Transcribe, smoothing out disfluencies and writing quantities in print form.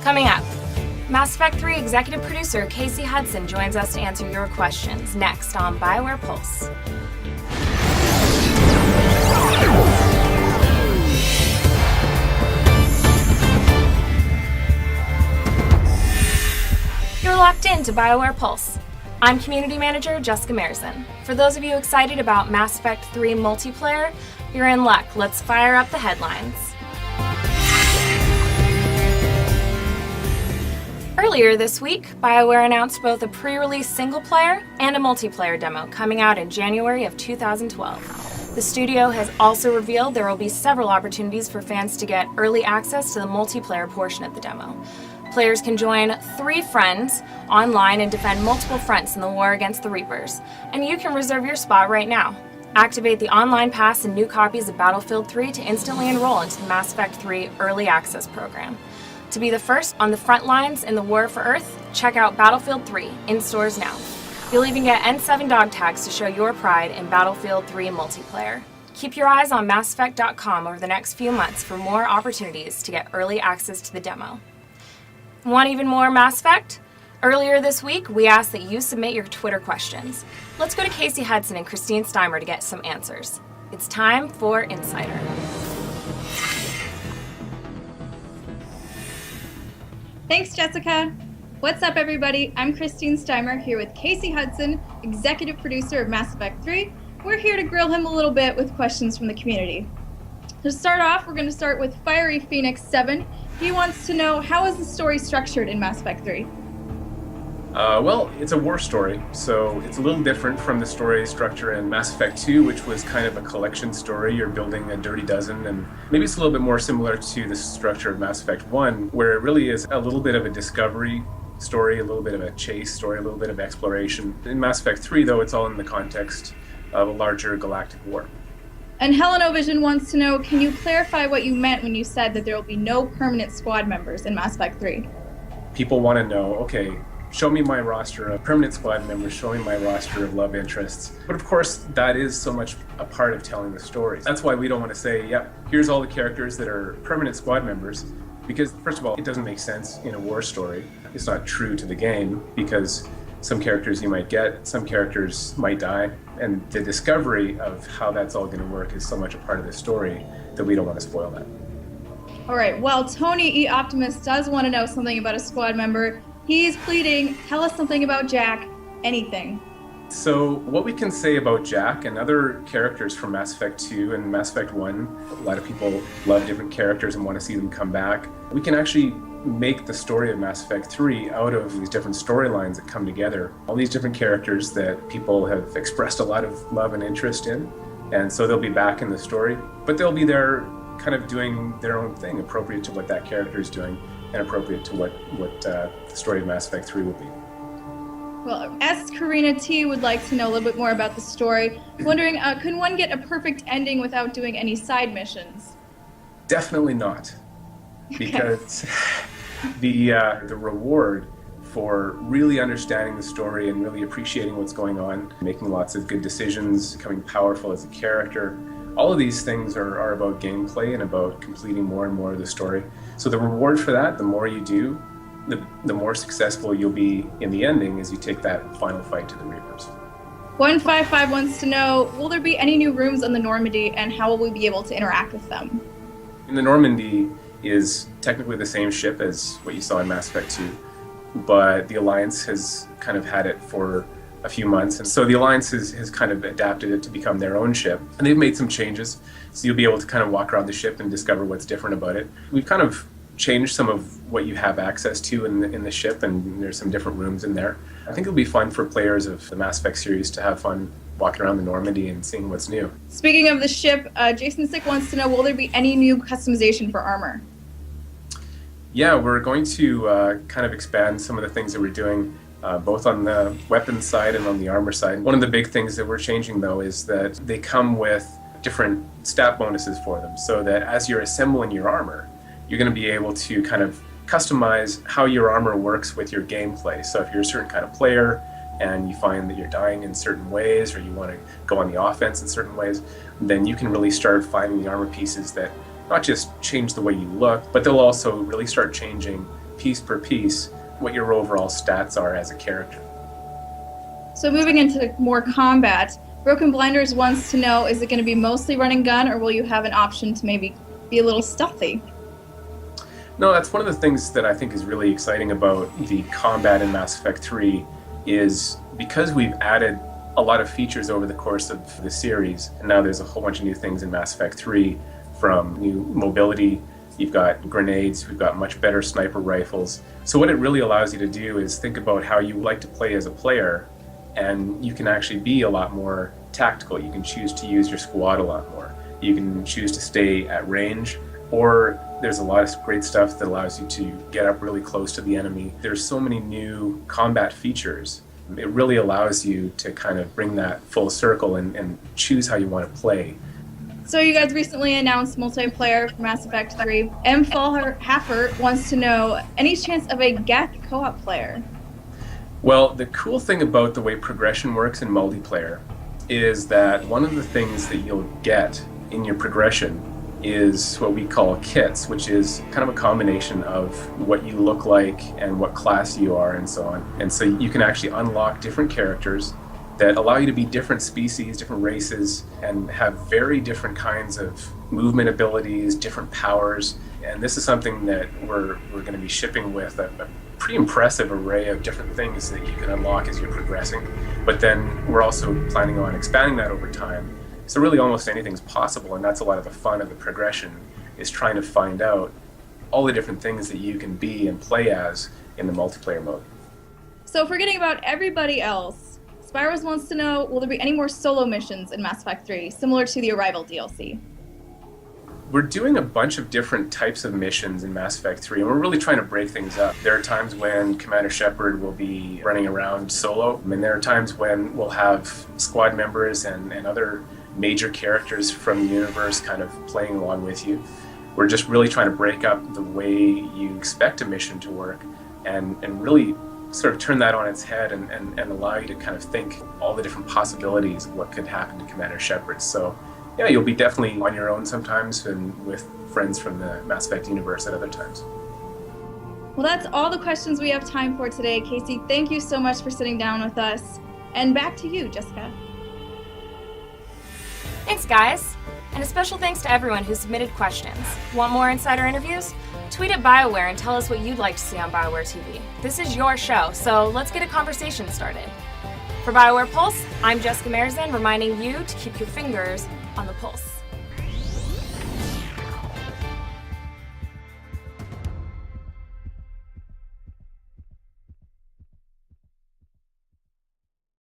Coming up, Mass Effect 3 executive producer Casey Hudson joins us to answer your questions next on BioWare Pulse. You're locked in to BioWare Pulse. I'm Community Manager Jessica Marison. For those of you excited about Mass Effect 3 multiplayer, you're in luck. Let's fire up the headlines. Earlier this week, BioWare announced both a pre-release single-player and a multiplayer demo coming out in January of 2012. The studio has also revealed there will be several opportunities for fans to get early access to the multiplayer portion of the demo. Players can join 3 friends online and defend multiple fronts in the war against the Reapers, and you can reserve your spot right now. Activate the online pass and new copies of Battlefield 3 to instantly enroll into the Mass Effect 3 Early Access program. To be the first on the front lines in the war for Earth, check out Battlefield 3 in stores now. You'll even get N7 dog tags to show your pride in Battlefield 3 multiplayer. Keep your eyes on MassEffect.com over the next few months for more opportunities to get early access to the demo. Want even more Mass Effect? Earlier this week, we asked that you submit your Twitter questions. Let's go to Casey Hudson and Christine Steimer to get some answers. It's time for Insider. Thanks, Jessica. What's up, everybody? I'm Christine Steimer here with Casey Hudson, executive producer of Mass Effect 3. We're here to grill him a little bit with questions from the community. To start off, we're going to start with Fiery Phoenix 7. He wants to know, how is the story structured in Mass Effect 3? Well, it's a war story, so it's a little different from the story structure in Mass Effect 2, which was kind of a collection story. You're building a dirty dozen, and maybe it's a little bit more similar to the structure of Mass Effect 1, where it really is a little bit of a discovery story, a little bit of a chase story, a little bit of exploration. In Mass Effect 3, though, it's all in the context of a larger galactic war. And Helenovision wants to know, can you clarify what you meant when you said that there will be no permanent squad members in Mass Effect 3? People want to know, okay, show me my roster of permanent squad members, show me my roster of love interests. But of course, that is so much a part of telling the story. That's why we don't want to say, yep, here's all the characters that are permanent squad members, because first of all, it doesn't make sense in a war story. It's not true to the game, because some characters you might get, some characters might die, and the discovery of how that's all going to work is so much a part of the story that we don't want to spoil that. All right, well, Tony E. Optimist does want to know something about a squad member. He's pleading, tell us something about Jack, anything. So what we can say about Jack and other characters from Mass Effect 2 and Mass Effect 1, a lot of people love different characters and want to see them come back. We can actually make the story of Mass Effect 3 out of these different storylines that come together. All these different characters that people have expressed a lot of love and interest in. And so they'll be back in the story, but they'll be there kind of doing their own thing, appropriate to what that character is doing and appropriate to what the story of Mass Effect 3 will be. Well, S. Karina T. would like to know a little bit more about the story. Wondering, can one get a perfect ending without doing any side missions? Definitely not. Because the reward for really understanding the story and really appreciating what's going on, making lots of good decisions, becoming powerful as a character, all of these things are about gameplay and about completing more and more of the story. So the reward for that, the more you do, the more successful you'll be in the ending as you take that final fight to the Reapers. 155 wants to know, will there be any new rooms on the Normandy and how will we be able to interact with them? In the Normandy is technically the same ship as what you saw in Mass Effect 2, but the Alliance has kind of had it for a few months, and so the Alliance has kind of adapted it to become their own ship, and they've made some changes, so you'll be able to kind of walk around the ship and discover what's different about it. We've kind of changed some of what you have access to in the ship, and there's some different rooms in there. I think it'll be fun for players of the Mass Effect series to have fun walking around the Normandy and seeing what's new. Speaking of the ship, Jason Sick wants to know, will there be any new customization for armor? Yeah, we're going to kind of expand some of the things that we're doing, both on the weapons side and on the armor side. One of the big things that we're changing, though, is that they come with different stat bonuses for them, so that as you're assembling your armor, you're going to be able to kind of customize how your armor works with your gameplay. So if you're a certain kind of player and you find that you're dying in certain ways, or you want to go on the offense in certain ways, then you can really start finding the armor pieces that not just change the way you look, but they'll also really start changing piece per piece what your overall stats are as a character. So moving into more combat, Broken Blinders wants to know, is it going to be mostly run and gun, or will you have an option to maybe be a little stealthy? No, that's one of the things that I think is really exciting about the combat in Mass Effect 3 is because we've added a lot of features over the course of the series, and now there's a whole bunch of new things in Mass Effect 3, from new mobility, you've got grenades, we've got much better sniper rifles. So what it really allows you to do is think about how you like to play as a player, and you can actually be a lot more tactical. You can choose to use your squad a lot more. You can choose to stay at range, or there's a lot of great stuff that allows you to get up really close to the enemy. There's so many new combat features. It really allows you to kind of bring that full circle and choose how you want to play. So you guys recently announced multiplayer for Mass Effect 3. M. Fallhaffer wants to know, any chance of a Geth co-op player? Well, the cool thing about the way progression works in multiplayer is that one of the things that you'll get in your progression is what we call kits, which is kind of a combination of what you look like and what class you are and so on. And so you can actually unlock different characters that allow you to be different species, different races, and have very different kinds of movement abilities, different powers. And this is something that we're going to be shipping with a pretty impressive array of different things that you can unlock as you're progressing. But then we're also planning on expanding that over time. So really almost anything's possible, and that's a lot of the fun of the progression, is trying to find out all the different things that you can be and play as in the multiplayer mode. So forgetting about everybody else, Spyros wants to know, will there be any more solo missions in Mass Effect 3, similar to the Arrival DLC? We're doing a bunch of different types of missions in Mass Effect 3, and we're really trying to break things up. There are times when Commander Shepard will be running around solo, and there are times when we'll have squad members and other major characters from the universe kind of playing along with you. We're just really trying to break up the way you expect a mission to work and really sort of turn that on its head and allow you to kind of think all the different possibilities of what could happen to Commander Shepard. So yeah, you'll be definitely on your own sometimes and with friends from the Mass Effect universe at other times. Well, that's all the questions we have time for today. Casey, thank you so much for sitting down with us. And back to you, Jessica. Thanks, guys. And a special thanks to everyone who submitted questions. Want more insider interviews? Tweet at BioWare and tell us what you'd like to see on BioWare TV. This is your show, so let's get a conversation started. For BioWare Pulse, I'm Jessica Marzan, reminding you to keep your fingers on the pulse.